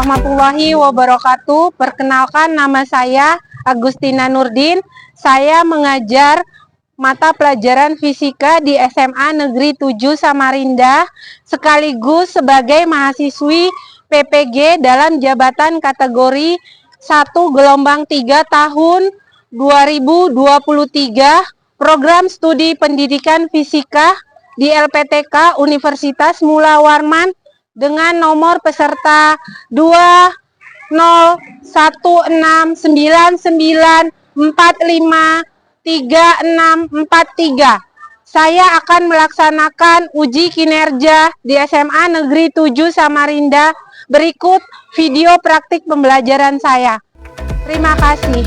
warahmatullahi wabarakatuh. Perkenalkan, nama saya Agustina Nurdin. Saya mengajar mata pelajaran fisika di SMA Negeri 7 Samarinda, sekaligus sebagai mahasiswi PPG dalam jabatan kategori 1 gelombang 3 tahun 2023, program studi pendidikan fisika di LPTK Universitas Mula Warman dengan nomor peserta 201699453. Saya akan melaksanakan uji kinerja di SMA Negeri 7 Samarinda. Berikut video praktik pembelajaran saya. Terima kasih.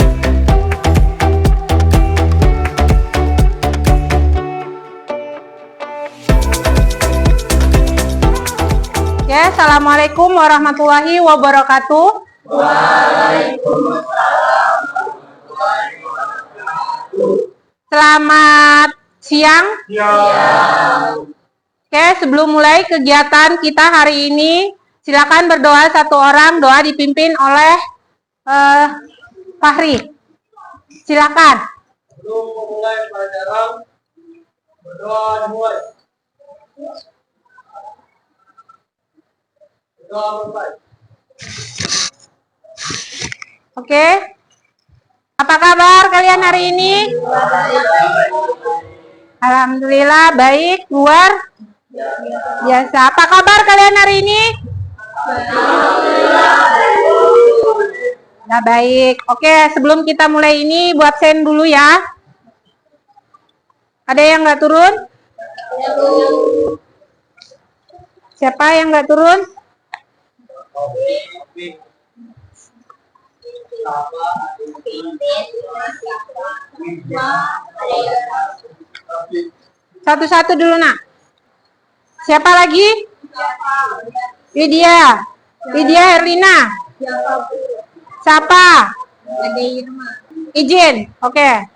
Ya, assalamualaikum warahmatullahi wabarakatuh. Waalaikumsalam. Selamat siang. Oke, sebelum mulai kegiatan kita hari ini, silakan berdoa satu orang. Doa dipimpin oleh Fahri. Silakan. Sebelum memulai pelajaran, berdoa dimulai. Oke. Apa kabar kalian hari ini? Alhamdulillah baik, luar biasa. Apa kabar kalian hari ini? Nah, baik. Oke, sebelum kita mulai ini, buat absen dulu ya. Ada yang nggak turun? Siapa yang nggak turun? Satu-satu dulu, nak. Siapa lagi? Lydia Herlina. Siapa? Izin. Oke.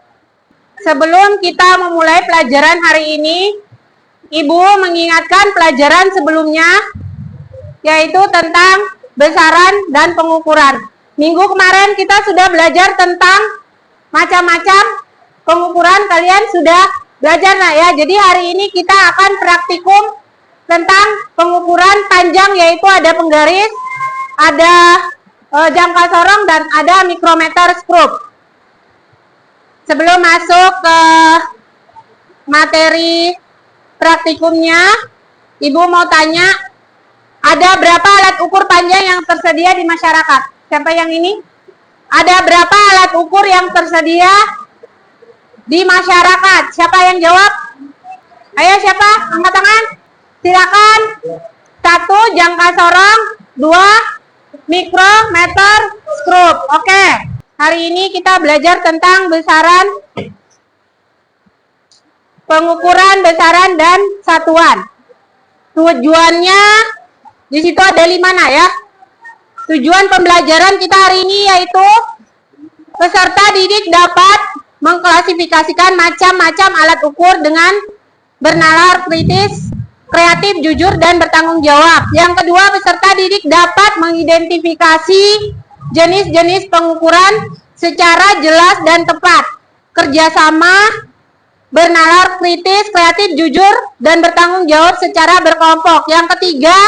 Sebelum kita memulai pelajaran hari ini, Ibu mengingatkan pelajaran sebelumnya, yaitu tentang besaran dan pengukuran. Minggu kemarin kita sudah belajar tentang macam-macam pengukuran. Kalian sudah belajar, nah ya. Jadi hari ini kita akan praktikum tentang pengukuran panjang, yaitu ada penggaris, ada jangka sorong, dan ada mikrometer skrup. Sebelum masuk ke materi praktikumnya, Ibu mau tanya, ada berapa alat ukur panjang yang tersedia di masyarakat? Siapa yang ini? Ada berapa alat ukur yang tersedia di masyarakat? Siapa yang jawab? Ayo, siapa? Angkat tangan. Silakan. 1, jangka sorong. 2, mikrometer skrup. Oke. Hari ini kita belajar tentang besaran, pengukuran besaran dan satuan. Tujuannya di situ ada 5 nah ya. Tujuan pembelajaran kita hari ini yaitu peserta didik dapat mengklasifikasikan macam-macam alat ukur dengan bernalar kritis, kreatif, jujur, dan bertanggung jawab. Yang kedua, peserta didik dapat mengidentifikasi jenis-jenis pengukuran secara jelas dan tepat. Kerjasama, bernalar kritis, kreatif, jujur, dan bertanggung jawab secara berkelompok. Yang ketiga,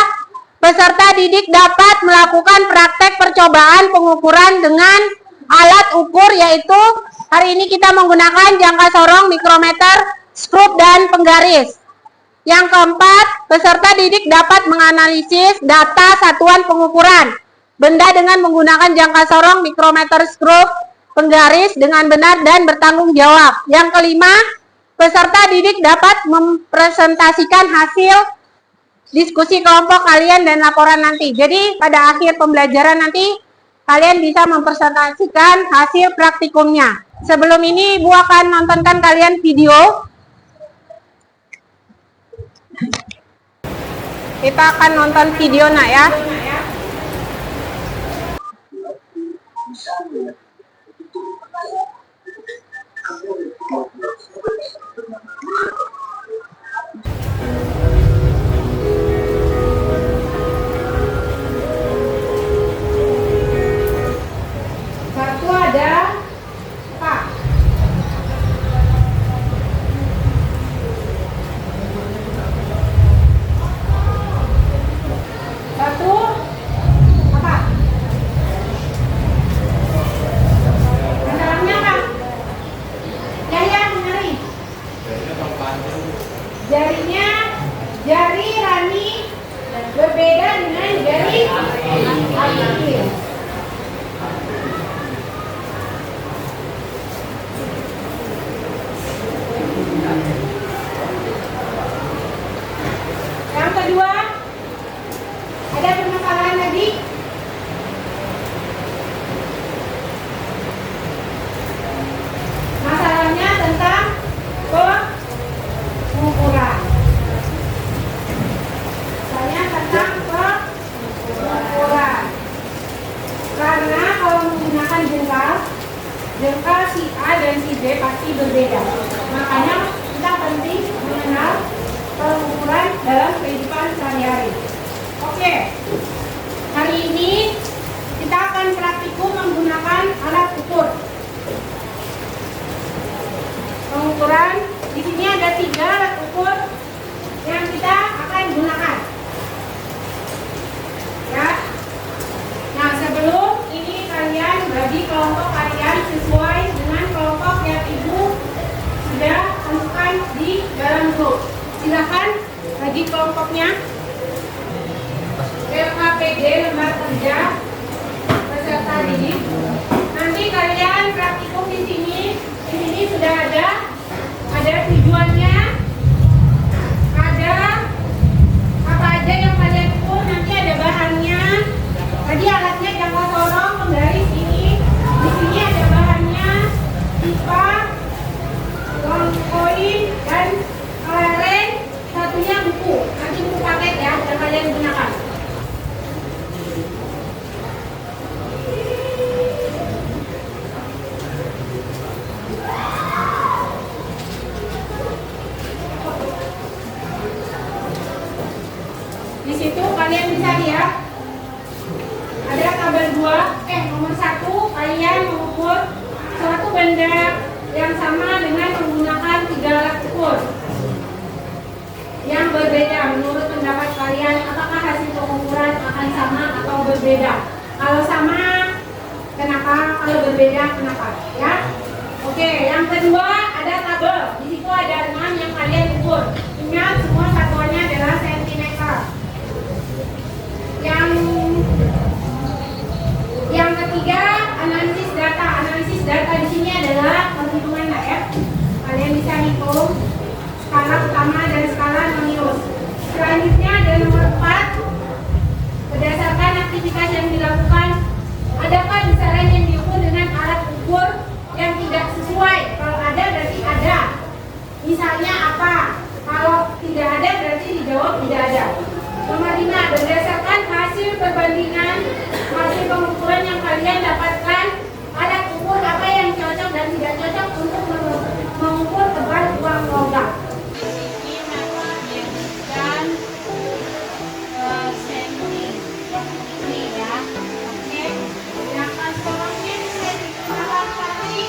peserta didik dapat melakukan praktek percobaan pengukuran dengan alat ukur, yaitu hari ini kita menggunakan jangka sorong, mikrometer, skrup, dan penggaris. Yang keempat, peserta didik dapat menganalisis data satuan pengukuran benda dengan menggunakan jangka sorong, mikrometer, skrup, penggaris dengan benar dan bertanggung jawab. Yang kelima, peserta didik dapat mempresentasikan hasil diskusi kelompok kalian dan laporan nanti. Jadi pada akhir pembelajaran nanti kalian bisa mempresentasikan hasil praktikumnya. Sebelum ini Ibu akan nontonkan kalian video. Kita akan nonton video nak ya. Jarinya, jari rani berbeda dengan jari akil. Yang kedua, ada permasalahan lagi? Masalahnya tentang pengukuran. Misalnya tentang pengukuran. Karena kalau menggunakan jengkal si A dan si B pasti berbeda. Makanya kita penting mengenal pengukuran dalam kehidupan sehari-hari. Oke, hari ini kita akan praktikum menggunakan alat ukur. Pengukuran di sini ada 3 alat ukur yang kita akan gunakan. Ya. Nah, sebelum ini kalian bagi kelompok kalian sesuai dengan kelompok yang Ibu sudah tentukan di dalam grup. Silakan bagi kelompoknya. LKPD lembar kerja peserta didik. Nanti kalian praktikum di sini. Di sini sudah ada tujuannya, ada apa aja yang kalian ukur, nanti ada bahannya. Tadi alatnya jangka sorong, penggaris ini. Di sini ada bahannya, pipa, koin, dan kelereng. Satunya buku. Nanti buku paket ya, yang kalian gunakan. Di situ kalian bisa lihat ada tabel 2, nomor 1 kalian mengukur suatu benda yang sama dengan menggunakan 3 alat ukur yang berbeda. Menurut pendapat kalian, apakah hasil pengukuran akan sama atau berbeda? Kalau sama, kenapa? Kalau berbeda, kenapa? Ya. Oke, yang kedua ada tabel. Di situ ada 6 yang kalian ukur. Ingat semua satuannya adalah sentimeter. Yang ketiga, analisis data. Analisis data di sini adalah perhitungan ya. Kalian bisa hitung skala utama dan skala non-minus. Selanjutnya ada nomor 4. Berdasarkan aktivitas yang dilakukan, adakah besaran yang diukur dengan alat ukur yang tidak sesuai? Kalau ada berarti ada. Misalnya apa? Kalau tidak ada berarti dijawab tidak ada. Nomor 5, berdasarkan hasil perbandingan hasil pengukuran yang kalian dapatkan, alat ukur apa yang cocok dan tidak cocok untuk mengukur tebal uang logam. Dan senti ini ya. Oke. Yang kolomnya bisa digunakan tadi.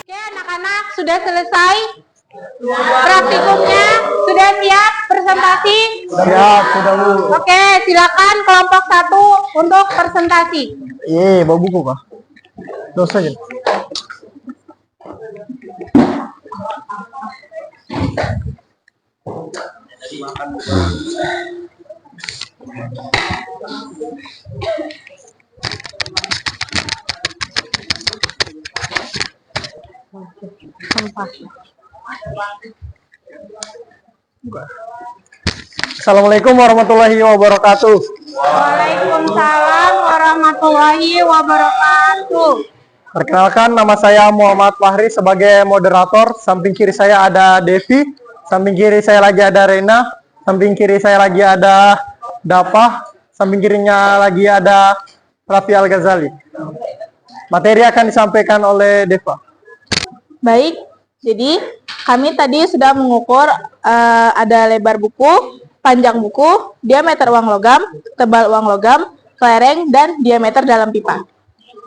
Oke, anak-anak sudah selesai praktikumnya, sudah siap presentasi? Siap, sudah Bu. Oke, silakan kelompok 1 untuk presentasi. Bawa buku kah? Dosa aja. Assalamualaikum warahmatullahi wabarakatuh. Waalaikumsalam warahmatullahi wabarakatuh. Perkenalkan, nama saya Muhammad Fahri sebagai moderator. Samping kiri saya ada Devi, samping kiri saya lagi ada Rena, samping kiri saya lagi ada Dapa, samping kirinya lagi ada Raffi Al-Ghazali. Materi akan disampaikan oleh Deva. Baik, jadi kami tadi sudah mengukur ada lebar buku, panjang buku, diameter uang logam, tebal uang logam, kelereng, dan diameter dalam pipa.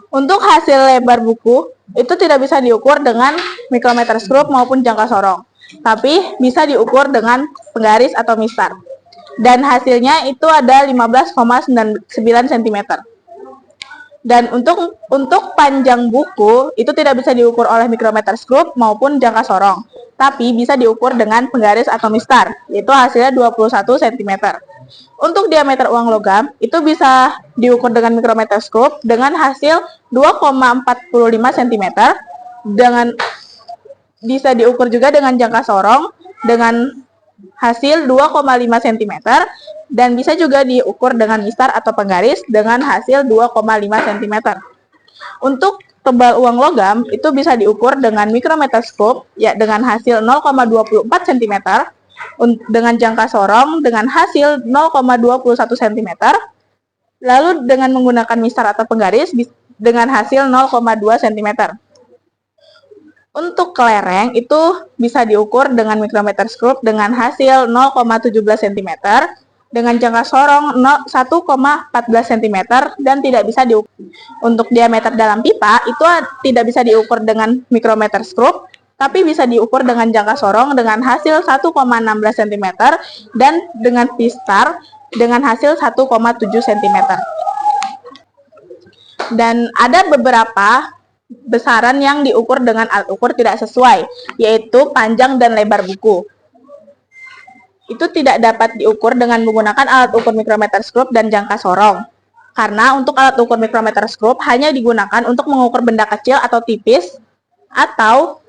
Untuk hasil lebar buku, itu tidak bisa diukur dengan mikrometer skrup maupun jangka sorong, tapi bisa diukur dengan penggaris atau mistar. Dan hasilnya itu ada 15,9 cm. Dan untuk panjang buku, itu tidak bisa diukur oleh mikrometer skrup maupun jangka sorong, tapi bisa diukur dengan penggaris atau mistar, yaitu hasilnya 21 cm. Untuk diameter uang logam, itu bisa diukur dengan mikrometer skrup dengan hasil 2,45 cm, dengan bisa diukur juga dengan jangka sorong dengan hasil 2,5 cm, dan bisa juga diukur dengan mistar atau penggaris dengan hasil 2,5 cm. Untuk tebal uang logam, itu bisa diukur dengan mikrometer skrup, ya, dengan hasil 0,24 cm, dengan jangka sorong dengan hasil 0,21 cm, lalu dengan menggunakan mistar atau penggaris dengan hasil 0,2 cm. Untuk kelereng itu bisa diukur dengan mikrometer skrup dengan hasil 0,17 cm, dengan jangka sorong 1,14 cm, dan tidak bisa diukur. Untuk diameter dalam pipa itu tidak bisa diukur dengan mikrometer skrup, tapi bisa diukur dengan jangka sorong dengan hasil 1,16 cm dan dengan mistar dengan hasil 1,7 cm. Dan ada beberapa besaran yang diukur dengan alat ukur tidak sesuai, yaitu panjang dan lebar buku. Itu tidak dapat diukur dengan menggunakan alat ukur mikrometer skrup dan jangka sorong. Karena untuk alat ukur mikrometer skrup hanya digunakan untuk mengukur benda kecil atau tipis, atau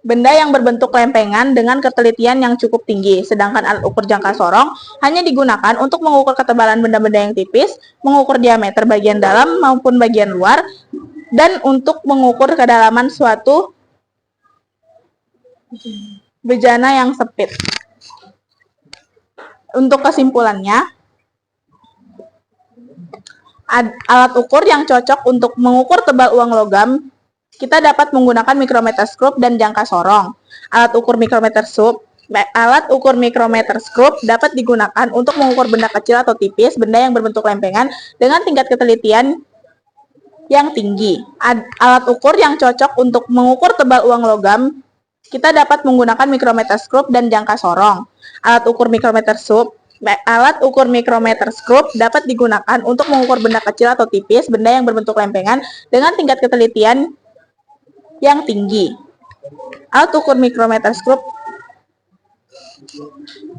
benda yang berbentuk lempengan dengan ketelitian yang cukup tinggi. Sedangkan alat ukur jangka sorong hanya digunakan untuk mengukur ketebalan benda-benda yang tipis, mengukur diameter bagian dalam maupun bagian luar, dan untuk mengukur kedalaman suatu bejana yang sempit. Untuk kesimpulannya, alat ukur yang cocok untuk mengukur tebal uang logam, kita dapat menggunakan mikrometer skrup dan jangka sorong. Alat ukur mikrometer skrup dapat digunakan untuk mengukur benda kecil atau tipis, benda yang berbentuk lempengan dengan tingkat ketelitian yang tinggi. Alat ukur yang cocok untuk mengukur tebal uang logam, kita dapat menggunakan mikrometer skrup dan jangka sorong. Alat ukur mikrometer skrup dapat digunakan untuk mengukur benda kecil atau tipis, benda yang berbentuk lempengan dengan tingkat ketelitian yang tinggi. Alat ukur mikrometer skrup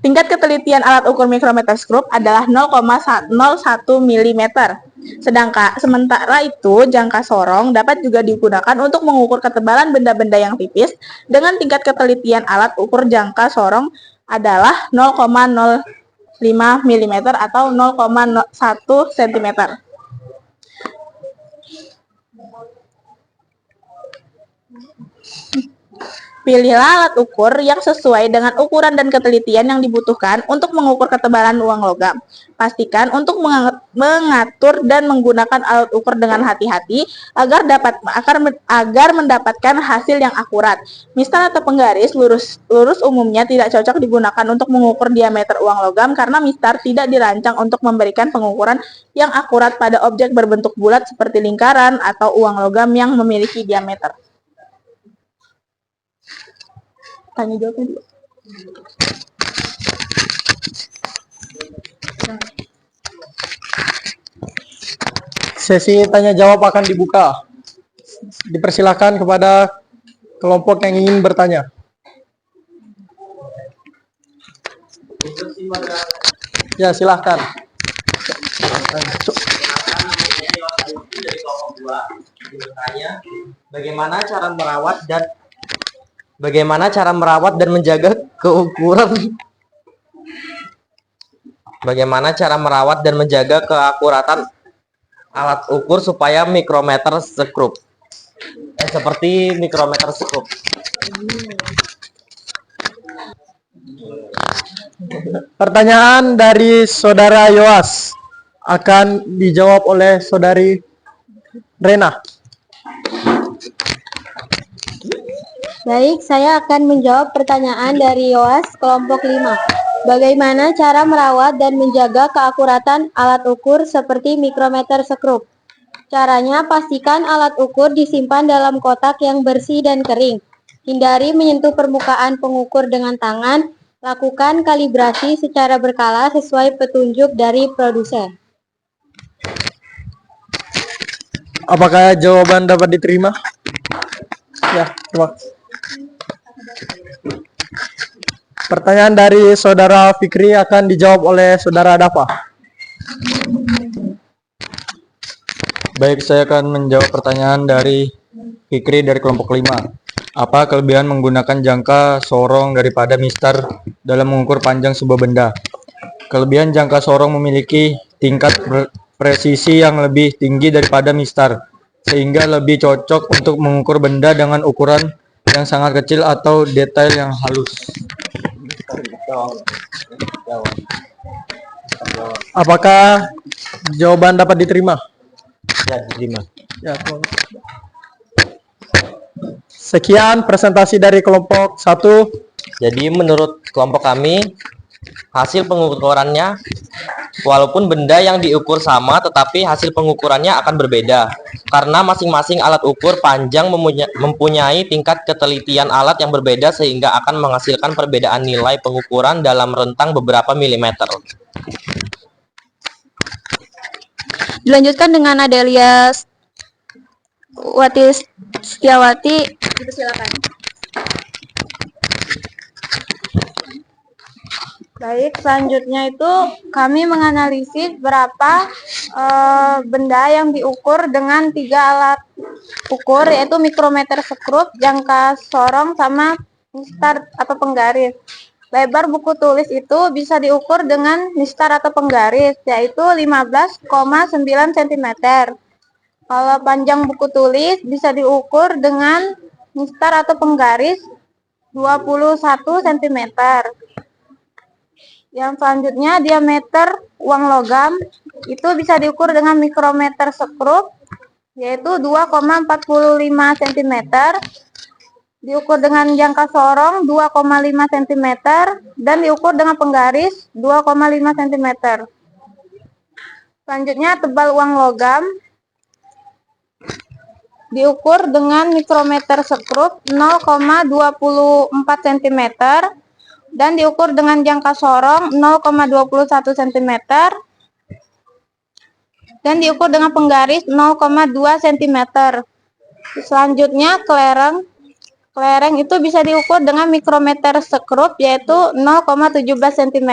Tingkat ketelitian alat ukur mikrometer skrup adalah 0,01 mm. Sementara itu, jangka sorong dapat juga digunakan untuk mengukur ketebalan benda-benda yang tipis dengan tingkat ketelitian alat ukur jangka sorong adalah 0,05 mm atau 0,1 cm. Pilihlah alat ukur yang sesuai dengan ukuran dan ketelitian yang dibutuhkan untuk mengukur ketebalan uang logam. Pastikan untuk mengatur dan menggunakan alat ukur dengan hati-hati agar mendapatkan hasil yang akurat. Mistar atau penggaris lurus umumnya tidak cocok digunakan untuk mengukur diameter uang logam karena mistar tidak dirancang untuk memberikan pengukuran yang akurat pada objek berbentuk bulat seperti lingkaran atau uang logam yang memiliki diameter. Tanya jawabnya dulu. Sesi tanya jawab akan dibuka. Dipersilakan kepada kelompok yang ingin bertanya. Ya, silahkan. Bagaimana cara merawat dan menjaga keakuratan alat ukur supaya mikrometer skrup seperti mikrometer skrup. Pertanyaan dari Saudara Yoas akan dijawab oleh Saudari Rena. Baik, saya akan menjawab pertanyaan dari Yoas, kelompok 5. Bagaimana cara merawat dan menjaga keakuratan alat ukur seperti mikrometer skrup? Caranya, pastikan alat ukur disimpan dalam kotak yang bersih dan kering. Hindari menyentuh permukaan pengukur dengan tangan. Lakukan kalibrasi secara berkala sesuai petunjuk dari produsen. Apakah jawaban dapat diterima? Ya, terima kasih. Pertanyaan dari Saudara Fikri akan dijawab oleh Saudara Dafa. Baik, saya akan menjawab pertanyaan dari Fikri dari kelompok 5. Apa kelebihan menggunakan jangka sorong daripada mistar dalam mengukur panjang sebuah benda? Kelebihan jangka sorong memiliki tingkat presisi yang lebih tinggi daripada mistar, sehingga lebih cocok untuk mengukur benda dengan ukuran yang sangat kecil atau detail yang halus. Apakah jawaban dapat diterima? Ya, diterima. Ya, sekian presentasi dari kelompok 1. Jadi menurut kelompok kami, hasil pengukurannya, walaupun benda yang diukur sama, tetapi hasil pengukurannya akan berbeda. Karena masing-masing alat ukur panjang mempunyai tingkat ketelitian alat yang berbeda sehingga akan menghasilkan perbedaan nilai pengukuran dalam rentang beberapa milimeter. Dilanjutkan dengan Adelia Setiawati. Silakan. Baik, selanjutnya itu kami menganalisis berapa benda yang diukur dengan 3 alat ukur, yaitu mikrometer skrup, jangka sorong, sama mistar atau penggaris. Lebar buku tulis itu bisa diukur dengan mistar atau penggaris, yaitu 15,9 cm. Kalau panjang buku tulis bisa diukur dengan mistar atau penggaris 21 cm. Yang selanjutnya diameter uang logam itu bisa diukur dengan mikrometer skrup, yaitu 2,45 cm. Diukur dengan jangka sorong 2,5 cm dan diukur dengan penggaris 2,5 cm. Selanjutnya tebal uang logam diukur dengan mikrometer skrup 0,24 cm dan diukur dengan jangka sorong 0,21 cm dan diukur dengan penggaris 0,2 cm. Selanjutnya kelereng. Kelereng itu bisa diukur dengan mikrometer skrup yaitu 0,17 cm,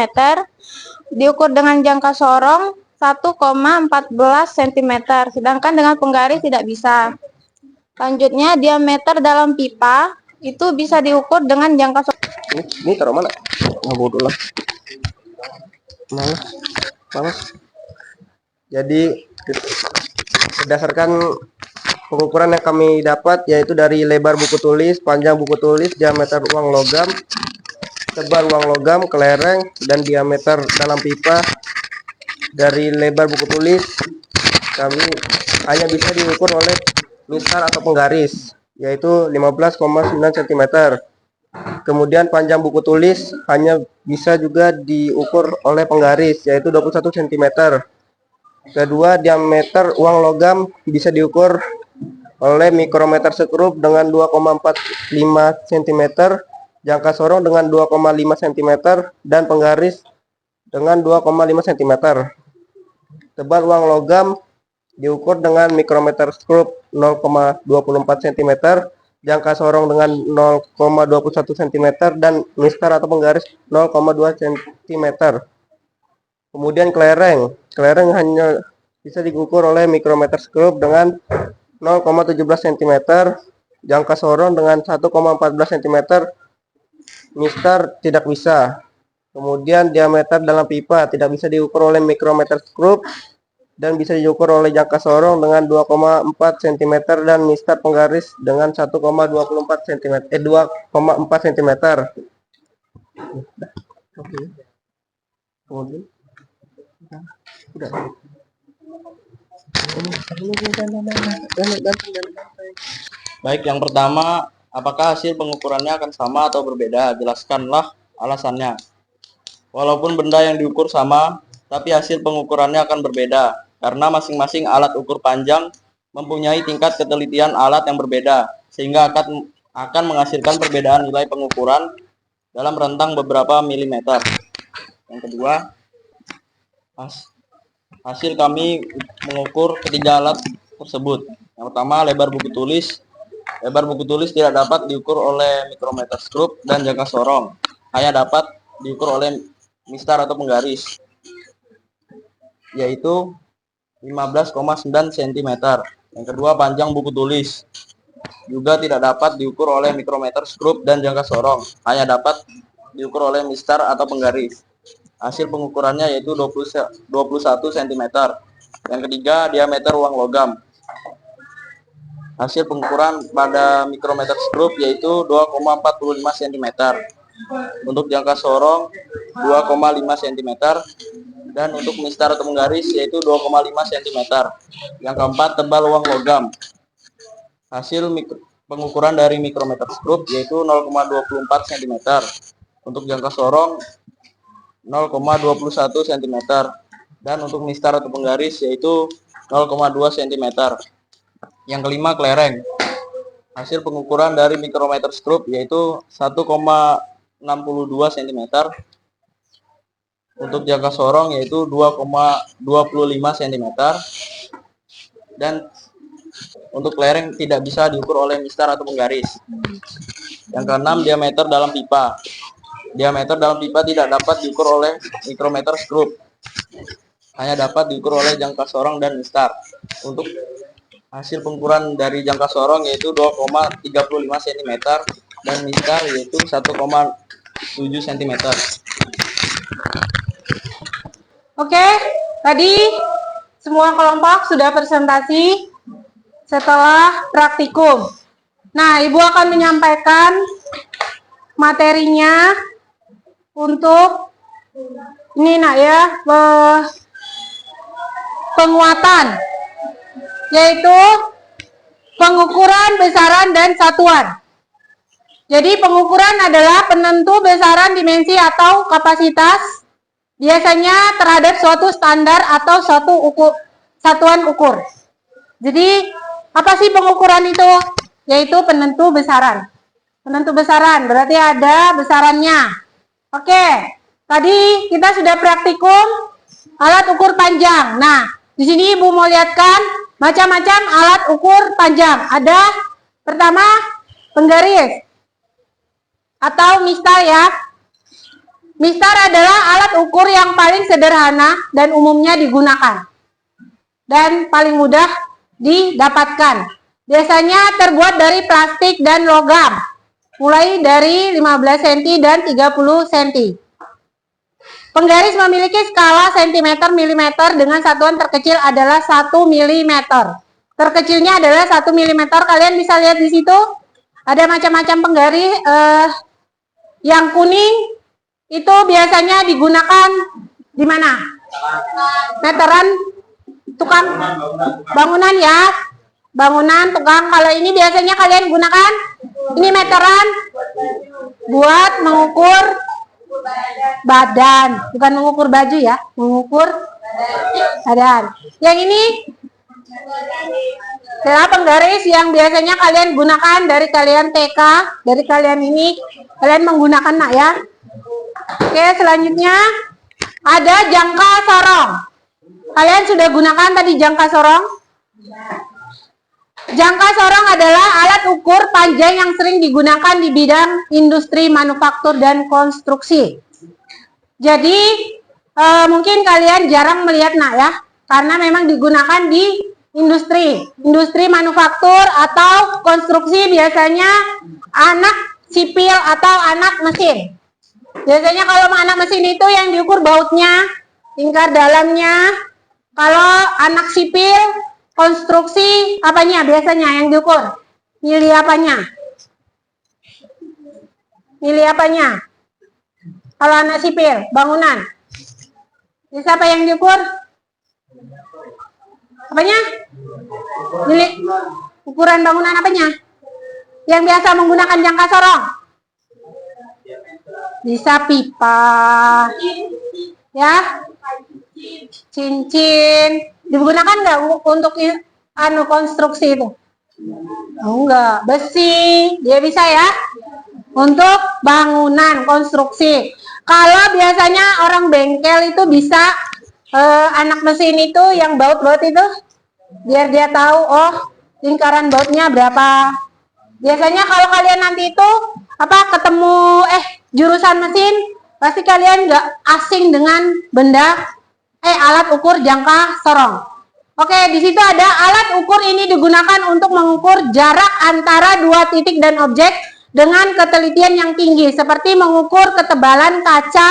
diukur dengan jangka sorong 1,14 cm, sedangkan dengan penggaris tidak bisa. Selanjutnya diameter dalam pipa itu bisa diukur dengan jangka sorong. Ini taruh mana? Bodoh lah. Mana? Jadi berdasarkan pengukuran yang kami dapat yaitu dari lebar buku tulis, panjang buku tulis, diameter uang logam, tebal uang logam, kelereng, dan diameter dalam pipa. Dari lebar buku tulis kami hanya bisa diukur oleh mistar atau penggaris yaitu 15,9 cm. Kemudian panjang buku tulis hanya bisa juga diukur oleh penggaris yaitu 21 cm. Kedua, diameter uang logam bisa diukur oleh mikrometer skrup dengan 2,45 cm, jangka sorong dengan 2,5 cm, dan penggaris dengan 2,5 cm. Tebal uang logam diukur dengan mikrometer skrup 0,24 cm, jangka sorong dengan 0,21 cm, dan mistar atau penggaris 0,2 cm. Kemudian kelereng. Kelereng hanya bisa diukur oleh mikrometer skrup dengan 0,17 cm, jangka sorong dengan 1,14 cm, mistar tidak bisa. Kemudian diameter dalam pipa tidak bisa diukur oleh mikrometer skrup dan bisa diukur oleh jangka sorong dengan 2,4 cm dan mistar penggaris dengan 1,24 cm 2,4 cm. Kemudian Baik, yang pertama, apakah hasil pengukurannya akan sama atau berbeda? Jelaskanlah alasannya. Walaupun benda yang diukur sama, tapi hasil pengukurannya akan berbeda, karena masing-masing alat ukur panjang mempunyai tingkat ketelitian alat yang berbeda, sehingga akan menghasilkan perbedaan nilai pengukuran dalam rentang beberapa milimeter. Yang kedua, hasil kami mengukur ketiga alat tersebut. Yang pertama, lebar buku tulis. Lebar buku tulis tidak dapat diukur oleh mikrometer skrup dan jangka sorong, hanya dapat diukur oleh mistar atau penggaris, yaitu 15,9 cm. Yang kedua, panjang buku tulis juga tidak dapat diukur oleh mikrometer skrup dan jangka sorong, hanya dapat diukur oleh mistar atau penggaris. Hasil pengukurannya yaitu 21 cm. Yang ketiga, diameter uang logam. Hasil pengukuran pada mikrometer skrup yaitu 2,45 cm. Untuk jangka sorong 2,5 cm. Dan untuk mistar atau penggaris yaitu 2,5 cm. Yang keempat, tebal uang logam. Hasil pengukuran dari mikrometer skrup yaitu 0,24 cm. Untuk jangka sorong 0,21 cm. Dan untuk mistar atau penggaris yaitu 0,2 cm. Yang kelima, kelereng. Hasil pengukuran dari mikrometer skrup yaitu 1,62 cm. Untuk jangka sorong yaitu 2,25 cm. Dan untuk kelereng tidak bisa diukur oleh mistar atau penggaris. Yang keenam, diameter dalam pipa. Diameter dalam pipa tidak dapat diukur oleh mikrometer skrup, hanya dapat diukur oleh jangka sorong dan mistar. Untuk hasil pengukuran dari jangka sorong yaitu 2,35 cm dan mistar yaitu 1,7 cm. Oke, tadi semua kelompok sudah presentasi setelah praktikum. Nah, Ibu akan menyampaikan materinya untuk ini nak ya, penguatan, yaitu pengukuran besaran dan satuan. Jadi pengukuran adalah penentu besaran, dimensi atau kapasitas, biasanya terhadap suatu standar atau suatu satuan ukur. Jadi apa sih pengukuran itu? Yaitu penentu besaran. Penentu besaran berarti ada besarannya. Oke, tadi kita sudah praktikum alat ukur panjang. Nah, di sini Ibu mau lihatkan macam-macam alat ukur panjang. Ada pertama penggaris atau mistar ya. Mistar adalah alat ukur yang paling sederhana dan umumnya digunakan dan paling mudah didapatkan. Biasanya terbuat dari plastik dan logam, mulai dari 15 cm dan 30 cm. Penggaris memiliki skala cm mm dengan satuan terkecil adalah 1 mm. Terkecilnya adalah 1 mm. Kalian bisa lihat di situ ada macam-macam penggaris. Yang kuning itu biasanya digunakan di mana? Meteran tukang bangunan ya. Bangunan tukang. Kalau ini biasanya kalian gunakan ini meteran buat mengukur badan, bukan mengukur baju ya, mengukur badan. Yang ini adalah penggaris yang biasanya kalian gunakan dari kalian TK, dari kalian ini kalian menggunakan nak ya. Oke, selanjutnya ada jangka sorong. Kalian sudah gunakan tadi jangka sorong? Jangka sorong adalah alat ukur panjang yang sering digunakan di bidang industri manufaktur dan konstruksi. Jadi mungkin kalian jarang melihat nak ya, karena memang digunakan di industri manufaktur atau konstruksi, biasanya anak sipil atau anak mesin. Biasanya kalau anak mesin itu yang diukur bautnya, lingkar dalamnya. Kalau anak sipil konstruksi apanya biasanya yang diukur? Mili apanya? Mili apanya? Kalau anak sipil bangunan, siapa yang diukur? Apanya? Milik ukuran bangunan apanya? Yang biasa menggunakan jangka sorong? Bisa pipa, ya, cincin. Digunakan nggak untuk konstruksi itu? Oh, enggak. Besi, dia bisa ya. Untuk bangunan konstruksi. Kalau biasanya orang bengkel itu bisa anak mesin itu yang baut-baut itu, biar dia tahu oh lingkaran bautnya berapa. Biasanya kalau kalian nanti itu ketemu jurusan mesin, pasti kalian nggak asing dengan benda alat ukur jangka sorong. Oke, di situ ada alat ukur ini digunakan untuk mengukur jarak antara dua titik dan objek dengan ketelitian yang tinggi, seperti mengukur ketebalan kaca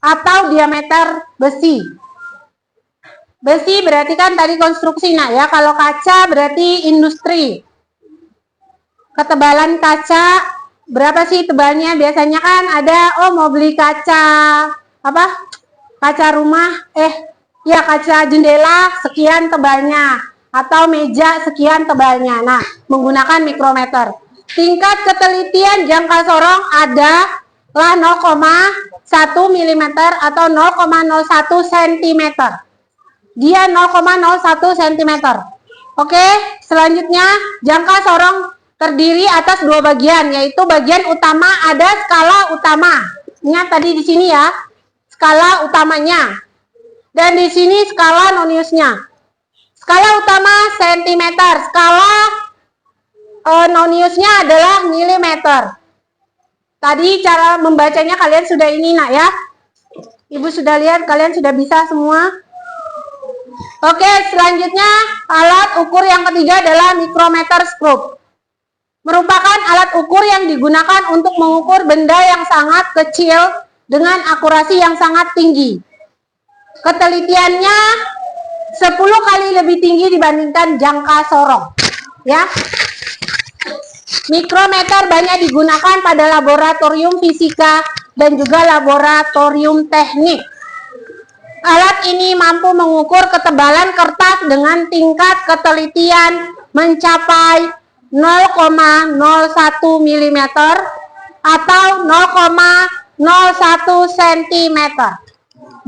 atau diameter besi. Besi berarti kan tadi konstruksi nak ya, kalau kaca berarti industri. Ketebalan kaca berapa sih tebalnya? Biasanya kan ada mau beli kaca kaca rumah kaca jendela sekian tebalnya atau meja sekian tebalnya. Nah, menggunakan mikrometer. Tingkat ketelitian jangka sorong adalah 0,1 mm atau 0,01 cm. Dia 0,01 cm. Oke, selanjutnya jangka sorong terdiri atas dua bagian, yaitu bagian utama ada skala utama. Ingat tadi di sini ya, skala utamanya. Dan di sini skala noniusnya. Skala utama cm, skala noniusnya adalah milimeter. Tadi cara membacanya kalian sudah ini nak ya. Ibu sudah lihat, kalian sudah bisa semua. Oke, selanjutnya alat ukur yang ketiga adalah mikrometer skrup. Merupakan alat ukur yang digunakan untuk mengukur benda yang sangat kecil dengan akurasi yang sangat tinggi. Ketelitiannya 10 kali lebih tinggi dibandingkan jangka sorong. Ya. Mikrometer banyak digunakan pada laboratorium fisika dan juga laboratorium teknik. Alat ini mampu mengukur ketebalan kertas dengan tingkat ketelitian mencapai 0,01 mm atau 0,01 cm.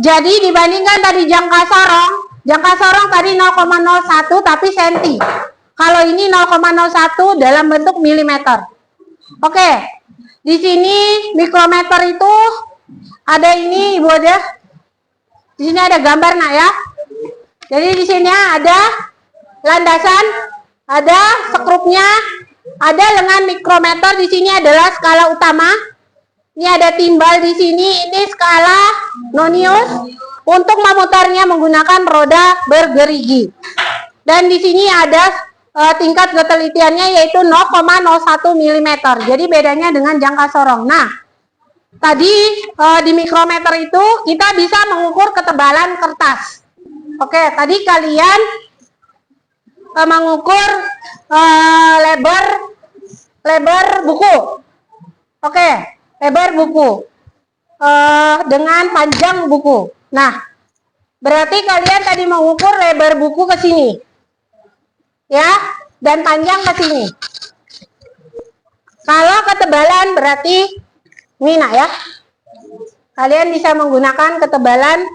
Jadi dibandingkan tadi jangka sorong tadi 0,01 tapi senti. Kalau ini 0,01 dalam bentuk milimeter. Oke. Di sini mikrometer itu ada ini Ibu ada. Di sini ada gambar nak ya. Jadi di sini ada landasan, ada sekrupnya, ada lengan mikrometer. Di sini adalah skala utama. Ini ada timbal di sini. Ini skala nonius. Untuk memutarnya menggunakan roda bergerigi. Dan di sini ada tingkat ketelitiannya yaitu 0,01 mm. Jadi bedanya dengan jangka sorong. Nah, tadi di mikrometer itu kita bisa mengukur ketebalan kertas. Oke, tadi kalian mengukur lebar buku. Oke, lebar buku dengan panjang buku. Nah, berarti kalian tadi mengukur lebar buku ke sini. Ya, dan panjang ke sini. Kalau ketebalan berarti ini nak ya. Kalian bisa menggunakan ketebalan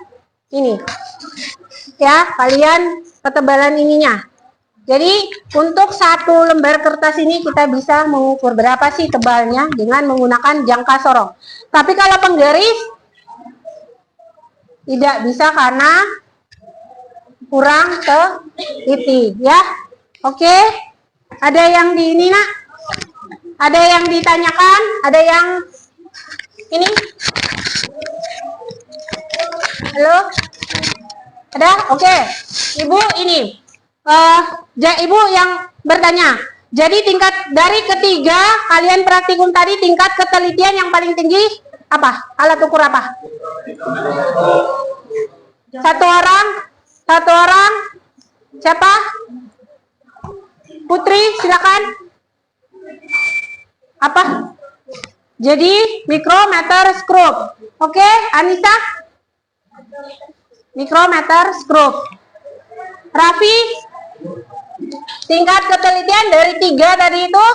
ini. Ya, kalian ketebalan ininya. Jadi, untuk satu lembar kertas ini kita bisa mengukur berapa sih tebalnya dengan menggunakan jangka sorong. Tapi kalau penggaris tidak bisa karena kurang teliti ya. Oke. Ada yang di ini nak? Ada yang ditanyakan? Ada yang ini? Halo? Ada? Oke. Ibu ini. Ibu yang bertanya. Jadi tingkat dari ketiga kalian praktikum tadi tingkat ketelitian yang paling tinggi apa? Alat ukur apa? Satu orang. Siapa? Putri, silakan. Apa? Jadi mikrometer skrup. Oke, Anissa? Mikrometer skrup. Raffi? Tingkat ketelitian dari 3 tadi itu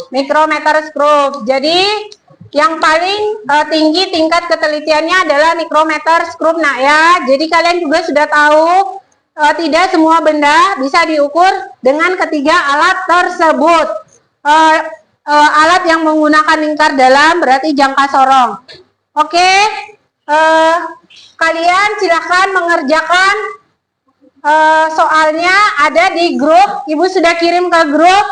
mikrometer skrup. Jadi yang paling tinggi tingkat ketelitiannya adalah mikrometer skrup nak ya. Jadi kalian juga sudah tahu tidak semua benda bisa diukur dengan ketiga alat tersebut. Alat yang menggunakan lingkar dalam berarti jangka sorong. Oke, kalian silahkan mengerjakan soalnya ada di grup. Ibu sudah kirim ke grup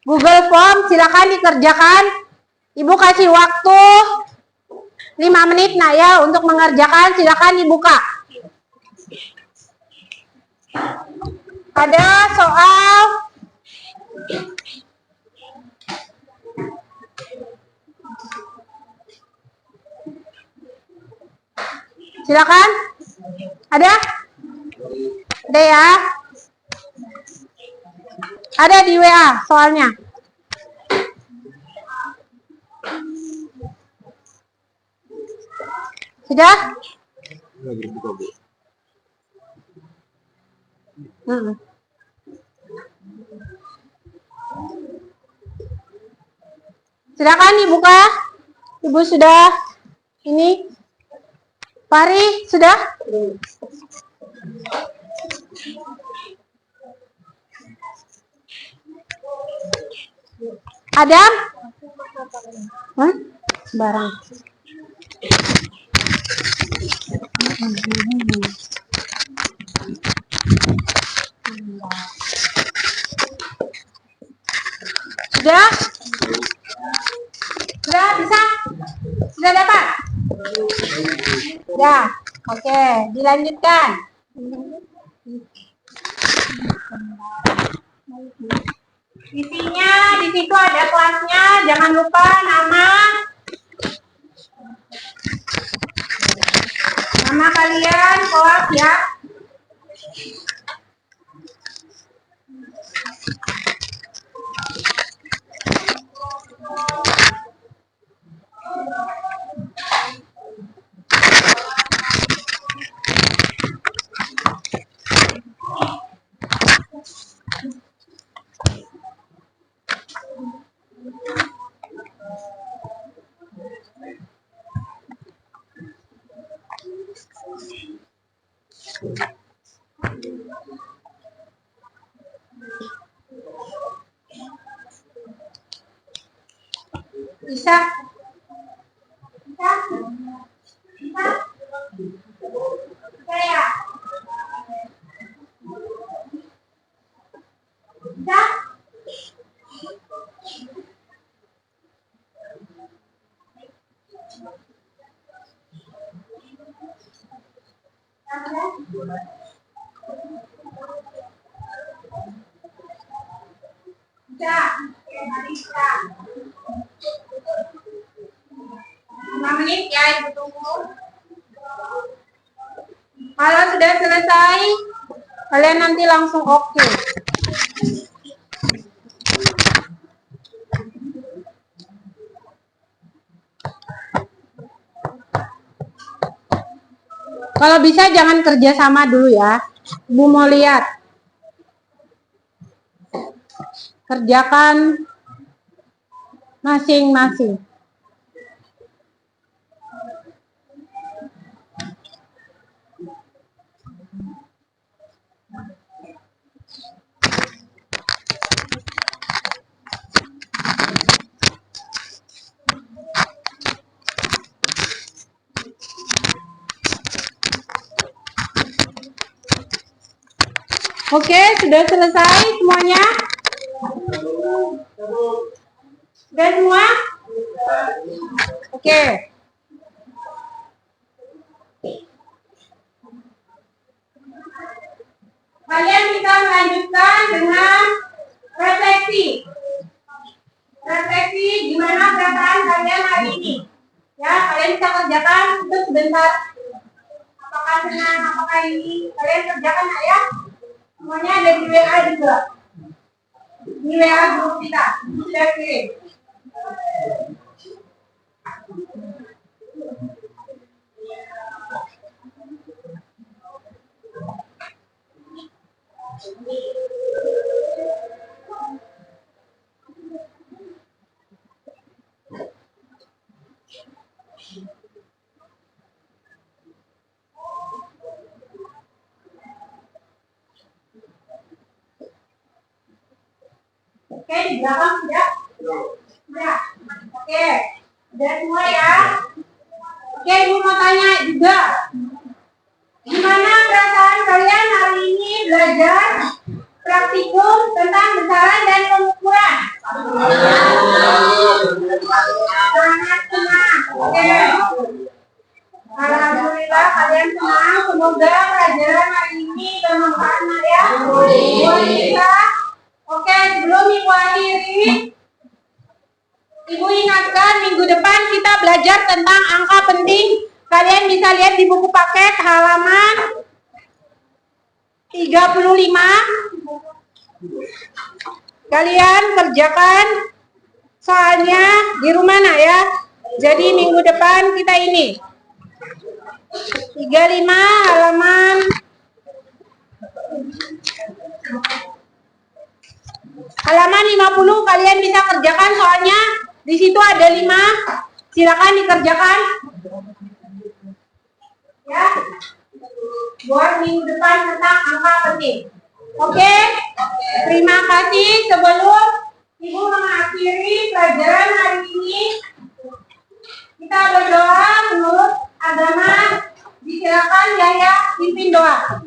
Google Form, silahkan dikerjakan. Ibu kasih waktu 5 menit nak ya untuk mengerjakan, silahkan dibuka. Ada soal silakan. Ada ya. Ada di WA soalnya. Sudah? Silakan dibuka. Ibu sudah ini. Pari sudah? Adam? Barang. Sudah? Sudah bisa? Sudah dapat? Sudah. Oke, dilanjutkan. Isinya di situ ada kelasnya, jangan lupa nama kalian, kelas ya. Bisa? Bisa? Bisa? Bisa ya? Bisa? Bisa? Bisa. 5 menit ya, Ibu tunggu. Kalau sudah selesai, kalian nanti langsung oke. Kalau bisa jangan kerja sama dulu ya. Ibu mau lihat. Kerjakan masing-masing. Oke, sudah selesai semuanya? Sudah semua? Oke. Kalian bisa melanjutkan dengan refleksi. Refleksi gimana perasaan kalian hari ini. Ya, kalian bisa kerjakan itu sebentar. Apakah senang, apakah ini. Kalian kerjakan ya. Semuanya ada di WA juga. Di WA grup kita. Sudah kirim. Oke, di belakang sudah? Sudah. Oke, sudah semua ya? Oke, Ibu mau tanya juga. Gimana perasaan kalian hari ini belajar praktikum tentang besaran dan pengukuran? Sangat senang. Oke. Alhamdulillah kalian senang. Semoga pelajaran hari ini bermanfaat ya. Bisa. Oke, sebelum Ibu akhiri, Ibu ingatkan minggu depan kita belajar tentang angka penting. Kalian bisa lihat di buku paket halaman 35. Kalian kerjakan soalnya di rumah nak ya. Jadi minggu depan kita ini 35 halaman halaman 50 kalian bisa kerjakan soalnya di situ ada 5. Silakan dikerjakan. Ya. Buat minggu depan tentang angka penting. Oke? Terima kasih. Sebelum Ibu mengakhiri pelajaran hari ini, kita berdoa menurut agama. Disilakan Yahya pimpin doa.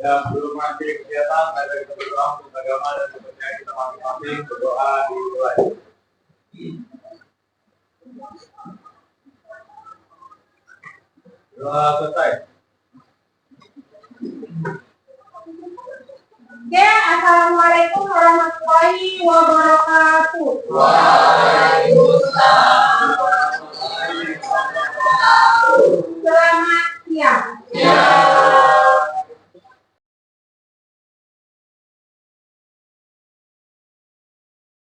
Ya, belum mengakhiri kegiatan, ada kita berdoa untuk agama dan kepercayaan kita masing-masing, berdoa dimulai. Doa selesai. Oke, assalamualaikum warahmatullahi wabarakatuh. Waalaikumsalam.